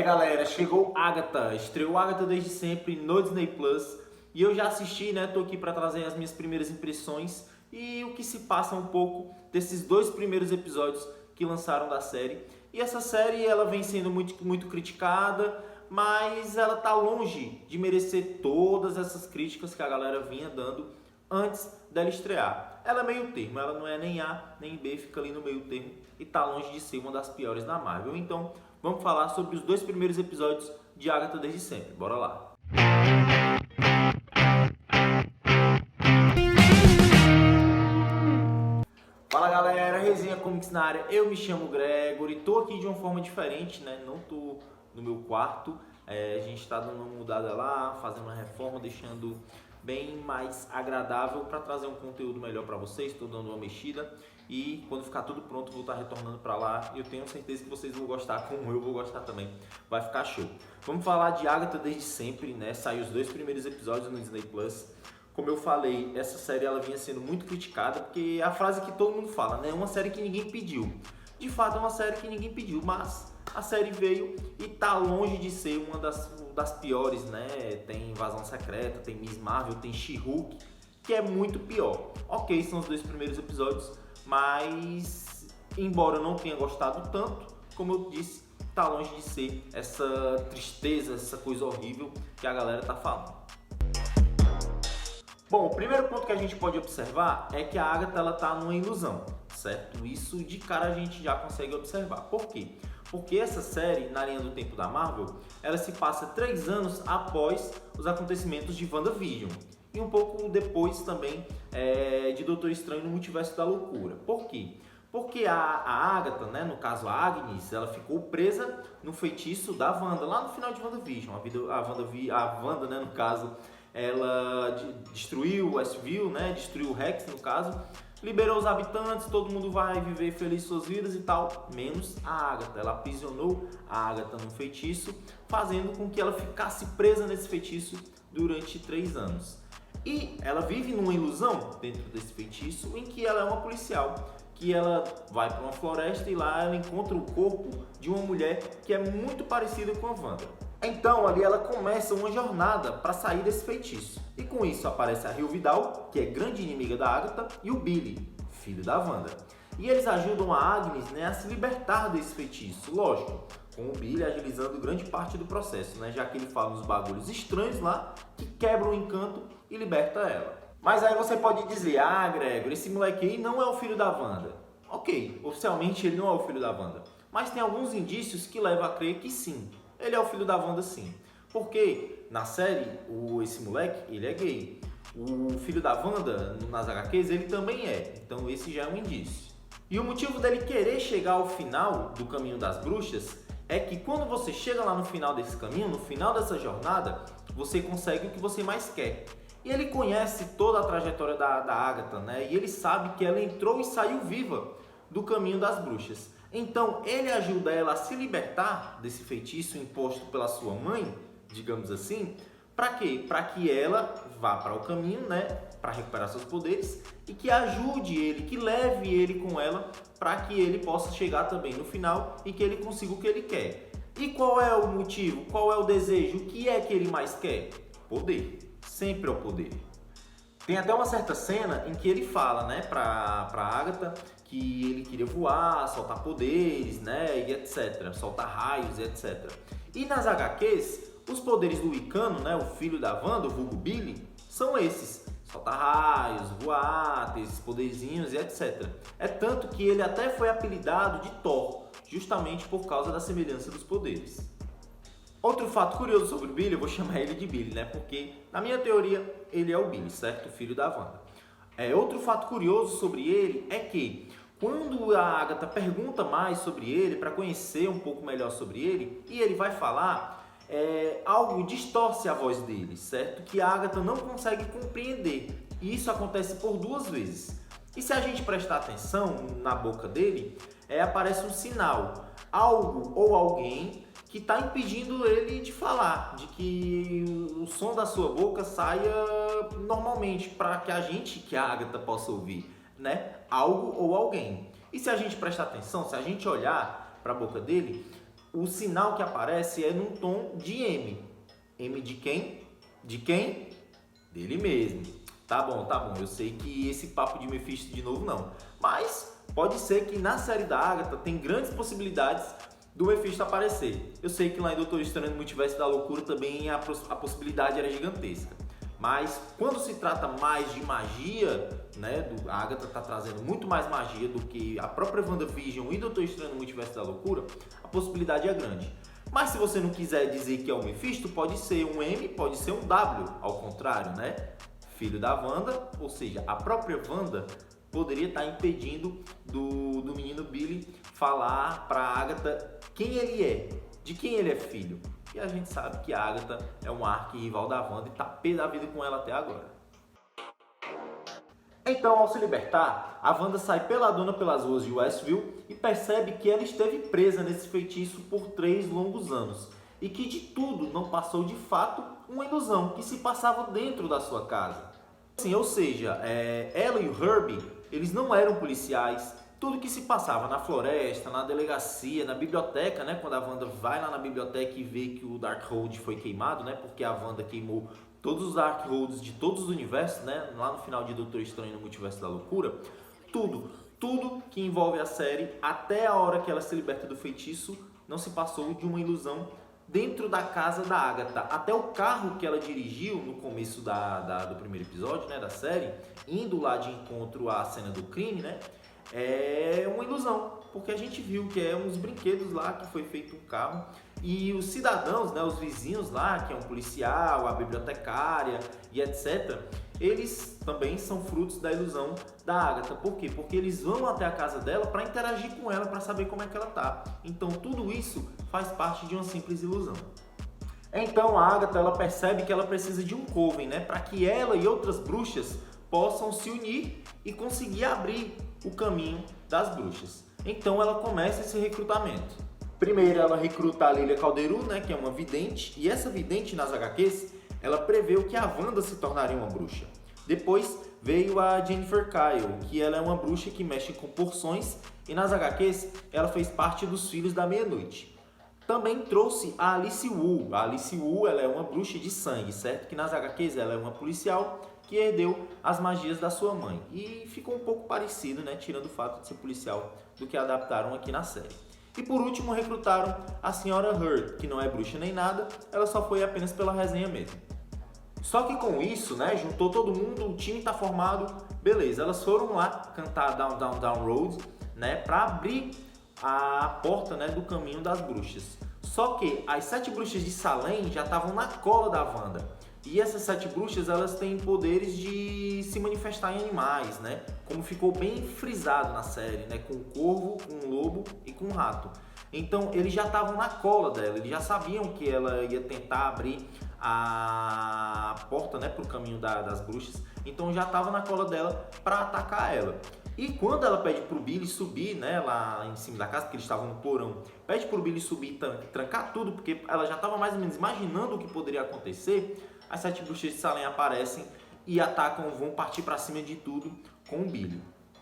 galera, chegou Agatha, estreou Agatha desde sempre no Disney Plus e eu já assisti, né? Tô aqui para trazer as minhas primeiras impressões e o que se passa um pouco desses dois primeiros episódios que lançaram da série. E essa série ela vem sendo muito criticada, mas ela tá longe de merecer todas essas críticas que a galera vinha dando antes dela estrear. Ela é meio termo, ela não é nem A nem B, fica ali no meio termo e tá longe de ser uma das piores da Marvel. Então, vamos falar sobre os dois primeiros episódios de Agatha desde sempre. Bora lá! Fala galera, Resenha Comics na área, eu me chamo Gregory, tô aqui de uma forma diferente, né? Não tô no meu quarto, a gente tá dando uma mudada lá, fazendo uma reforma, deixando bem mais agradável para trazer um conteúdo melhor para vocês. Estou dando uma mexida e quando ficar tudo pronto vou estar retornando para lá. Eu tenho certeza que vocês vão gostar, como eu vou gostar também. Vai ficar show. Vamos falar de Agatha desde sempre, né? Saiu os dois primeiros episódios no Disney Plus. Como eu falei, essa série ela vinha sendo muito criticada porque é a frase que todo mundo fala, né? É uma série que ninguém pediu. De fato é uma série que ninguém pediu, mas a série veio e tá longe de ser uma das piores, né? Tem Invasão Secreta, tem Miss Marvel, tem She-Hulk, que é muito pior. Ok, são os dois primeiros episódios, mas embora eu não tenha gostado tanto, como eu disse, tá longe de ser essa tristeza, essa coisa horrível que a galera tá falando. Bom, o primeiro ponto que a gente pode observar é que a Agatha ela tá numa ilusão, certo? Isso de cara a gente já consegue observar. Por quê? Porque essa série, na linha do tempo da Marvel, ela se passa 3 anos após os acontecimentos de WandaVision. E um pouco depois também de Doutor Estranho no Multiverso da Loucura. Por quê? Porque a Agatha, né, no caso a Agnes, ela ficou presa no feitiço da Wanda, lá no final de WandaVision. A Wanda, né, no caso, ela destruiu o Westview, né, destruiu o Rex, no caso, liberou os habitantes, todo mundo vai viver feliz suas vidas e tal, menos a Agatha. Ela aprisionou a Agatha num feitiço, fazendo com que ela ficasse presa nesse feitiço durante 3 anos. E ela vive numa ilusão dentro desse feitiço em que ela é uma policial, que ela vai para uma floresta e lá ela encontra o corpo de uma mulher que é muito parecida com a Wanda. Então ali ela começa uma jornada para sair desse feitiço. E com isso aparece a Rio Vidal, que é grande inimiga da Agatha, e o Billy, filho da Wanda. E eles ajudam a Agnes, né, a se libertar desse feitiço, lógico, com o Billy agilizando grande parte do processo, né, já que ele fala uns bagulhos estranhos lá que quebram o encanto e liberta ela. Mas aí você pode dizer, Gregor, esse moleque aí não é o filho da Wanda. Ok, oficialmente ele não é o filho da Wanda, mas tem alguns indícios que levam a crer que sim, ele é o filho da Wanda sim. Porque na série, esse moleque, ele é gay. O filho da Wanda, nas HQs, ele também é. Então esse já é um indício. E o motivo dele querer chegar ao final do Caminho das Bruxas é que quando você chega lá no final desse caminho, no final dessa jornada, você consegue o que você mais quer. E ele conhece toda a trajetória da Agatha, né? E ele sabe que ela entrou e saiu viva do Caminho das Bruxas. Então ele ajuda ela a se libertar desse feitiço imposto pela sua mãe, digamos assim. Para quê? Para que ela vá para o caminho, né? Para recuperar seus poderes e que ajude ele, que leve ele com ela para que ele possa chegar também no final e que ele consiga o que ele quer. E qual é o motivo? Qual é o desejo? O que é que ele mais quer? Poder. Sempre é o poder. Tem até uma certa cena em que ele fala, né, pra Agatha que ele queria voar, soltar poderes, né, e etc. Soltar raios e etc. E nas HQs, os poderes do Wicano, né, o filho da Wanda, o vulgo Billy, são esses. Soltar raios, voar, ter esses poderzinhos e etc. É tanto que ele até foi apelidado de Thor, justamente por causa da semelhança dos poderes. Outro fato curioso sobre o Billy, eu vou chamar ele de Billy, né? Porque, na minha teoria, ele é o Billy, certo? O filho da Wanda. Outro fato curioso sobre ele é que, quando a Agatha pergunta mais sobre ele, para conhecer um pouco melhor sobre ele, e ele vai falar, algo distorce a voz dele, certo? Que a Agatha não consegue compreender. E isso acontece por 2 vezes. E se a gente prestar atenção na boca dele, aparece um sinal. Algo ou alguém que está impedindo ele de falar, de que o som da sua boca saia normalmente, para que a Agatha possa ouvir, né? Algo ou alguém. E se a gente prestar atenção, se a gente olhar para a boca dele, o sinal que aparece é num tom de M. M de quem? De quem? Dele mesmo. Tá bom. Eu sei que esse papo de Mephisto de novo não. Mas pode ser que na série da Agatha tem grandes possibilidades do Mephisto aparecer. Eu sei que lá em Doutor Estranho no Multiverso da Loucura também a possibilidade era gigantesca. Mas quando se trata mais de magia, né, a Agatha está trazendo muito mais magia do que a própria WandaVision e Doutor Estranho no Multiverso da Loucura, a possibilidade é grande. Mas se você não quiser dizer que é o Mephisto, pode ser um M, pode ser um W, ao contrário, né? Filho da Wanda, ou seja, a própria Wanda poderia estar impedindo do menino Billy falar para a Agatha quem ele é, de quem ele é filho. E a gente sabe que a Agatha é um arqui-rival da Wanda e tá pé da vida com ela até agora. Então, ao se libertar, a Wanda sai peladona pelas ruas de Westview e percebe que ela esteve presa nesse feitiço por 3 longos anos e que de tudo não passou de fato uma ilusão que se passava dentro da sua casa. Assim, ou seja, ela e o Herbie, eles não eram policiais. Tudo que se passava na floresta, na delegacia, na biblioteca, né? Quando a Wanda vai lá na biblioteca e vê que o Darkhold foi queimado, né? Porque a Wanda queimou todos os Darkholds de todos os universos, né? Lá no final de Doutor Estranho no Multiverso da Loucura. Tudo que envolve a série, até a hora que ela se liberta do feitiço, não se passou de uma ilusão dentro da casa da Agatha. Até o carro que ela dirigiu no começo do primeiro episódio, né? Da série, indo lá de encontro à cena do crime, né? É uma ilusão, porque a gente viu que é uns brinquedos lá que foi feito um carro e os cidadãos, né, os vizinhos lá, que é um policial, a bibliotecária e etc., eles também são frutos da ilusão da Agatha. Por quê? Porque eles vão até a casa dela para interagir com ela, para saber como é que ela tá. Então tudo isso faz parte de uma simples ilusão. Então a Agatha, ela percebe que ela precisa de um coven, né, para que ela e outras bruxas possam se unir e conseguir abrir o caminho das bruxas. Então ela começa esse recrutamento. Primeiro ela recruta a Lilia Calderu, né, que é uma vidente, e essa vidente nas HQs, ela preveu que a Wanda se tornaria uma bruxa. Depois veio a Jennifer Kyle, que ela é uma bruxa que mexe com porções, e nas HQs ela fez parte dos Filhos da Meia-Noite. Também trouxe a Alice Wu. A Alice Wu, ela é uma bruxa de sangue, certo? Que nas HQs ela é uma policial que herdeu as magias da sua mãe. E ficou um pouco parecido, né, tirando o fato de ser policial, do que adaptaram aqui na série. E por último recrutaram a Senhora Heard, que não é bruxa nem nada, ela só foi apenas pela resenha mesmo. Só que com isso, né, juntou todo mundo, o time tá formado, beleza, elas foram lá cantar Down, Down, Down Road, né, para abrir a porta, né, do caminho das bruxas. Só que as 7 bruxas de Salem já estavam na cola da Wanda. E essas 7 bruxas, elas têm poderes de se manifestar em animais, né? Como ficou bem frisado na série, né? Com o corvo, com o lobo e com o rato. Então, eles já estavam na cola dela, eles já sabiam que ela ia tentar abrir a porta, né, para o caminho das bruxas. Então, já estava na cola dela para atacar ela. E quando ela pede pro Billy subir, né, lá em cima da casa, porque eles estavam no porão, pede pro Billy subir e trancar tudo, porque ela já estava mais ou menos imaginando o que poderia acontecer, as 7 bruxas de Salem aparecem e atacam, vão partir para cima de tudo com o Billy.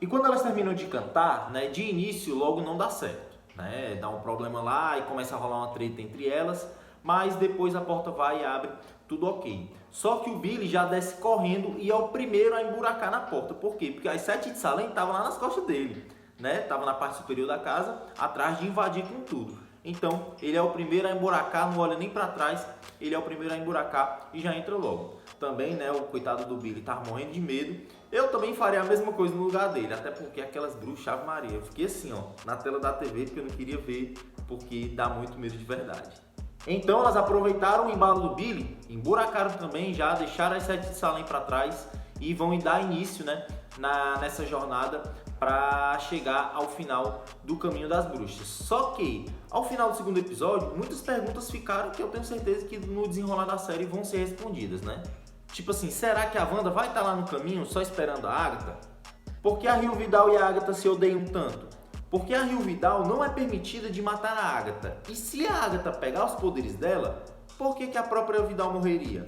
E quando elas terminam de cantar, né, de início logo não dá certo, né, dá um problema lá e começa a rolar uma treta entre elas, mas depois a porta vai e abre, tudo ok. Só que o Billy já desce correndo e é o primeiro a emburacar na porta. Por quê? Porque as 7 de Salem estavam lá nas costas dele, né? Estavam na parte superior da casa, atrás de invadir com tudo. Então, ele é o primeiro a emburacar, não olha nem para trás, ele é o primeiro a emburacar e já entra logo. Também, né, o coitado do Billy tá morrendo de medo. Eu também faria a mesma coisa no lugar dele, até porque aquelas bruxas, Ave Maria, eu fiquei assim, ó, na tela da TV, porque eu não queria ver, porque dá muito medo de verdade. Então elas aproveitaram o embalo do Billy, emburacaram também já, deixaram as 7 de Salem para trás e vão dar início, né, nessa jornada para chegar ao final do Caminho das Bruxas. Só que, ao final do segundo episódio, muitas perguntas ficaram que eu tenho certeza que no desenrolar da série vão ser respondidas, né? Tipo assim, será que a Wanda vai estar lá no caminho só esperando a Agatha? Por que a Rio Vidal e a Agatha se odeiam tanto? Porque a Rio Vidal não é permitida de matar a Agatha. E se a Agatha pegar os poderes dela, por que a própria Vidal morreria?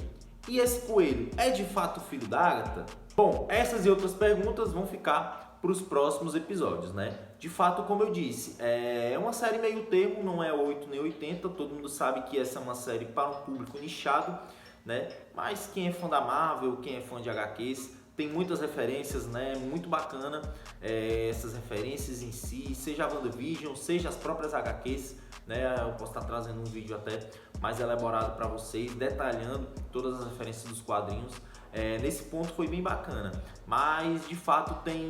E esse coelho é de fato filho da Agatha? Bom, essas e outras perguntas vão ficar para os próximos episódios, né? De fato, como eu disse, é uma série meio termo, não é 8 nem 80, todo mundo sabe que essa é uma série para um público nichado, né? Mas quem é fã da Marvel, quem é fã de HQs, tem muitas referências, né? Muito bacana essas referências em si, seja a WandaVision, seja as próprias HQs, né? Eu posso estar trazendo um vídeo até mais elaborado para vocês, detalhando todas as referências dos quadrinhos. Nesse ponto foi bem bacana, mas de fato tem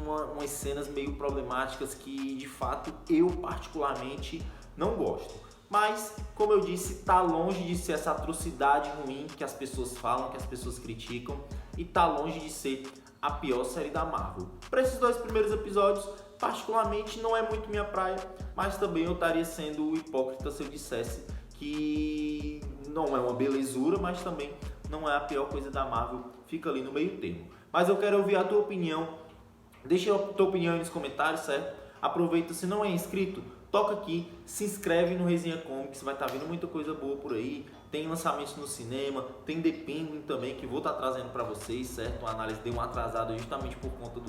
umas cenas meio problemáticas que de fato eu particularmente não gosto. Mas, como eu disse, tá longe de ser essa atrocidade ruim que as pessoas falam, que as pessoas criticam, e tá longe de ser a pior série da Marvel. Para esses 2 primeiros episódios, particularmente não é muito minha praia, mas também eu estaria sendo hipócrita se eu dissesse que não é uma belezura, mas também não é a pior coisa da Marvel, fica ali no meio termo. Mas eu quero ouvir a tua opinião, deixa a tua opinião aí nos comentários, certo? Aproveita, se não é inscrito, toca aqui, se inscreve no Resenha Comics, vai estar vindo muita coisa boa por aí. Tem lançamentos no cinema, tem The Penguin também, que vou estar trazendo para vocês, certo? A análise deu uma atrasada justamente por conta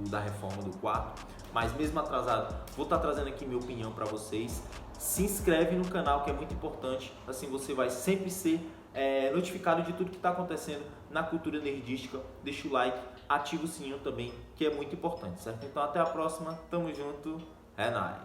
da reforma do quarto, mas mesmo atrasado, vou estar trazendo aqui minha opinião para vocês. Se inscreve no canal, que é muito importante, assim você vai sempre ser notificado de tudo que está acontecendo na cultura nerdística. Deixa o like, ativa o sininho também, que é muito importante, certo? Então até a próxima, tamo junto, é nóis!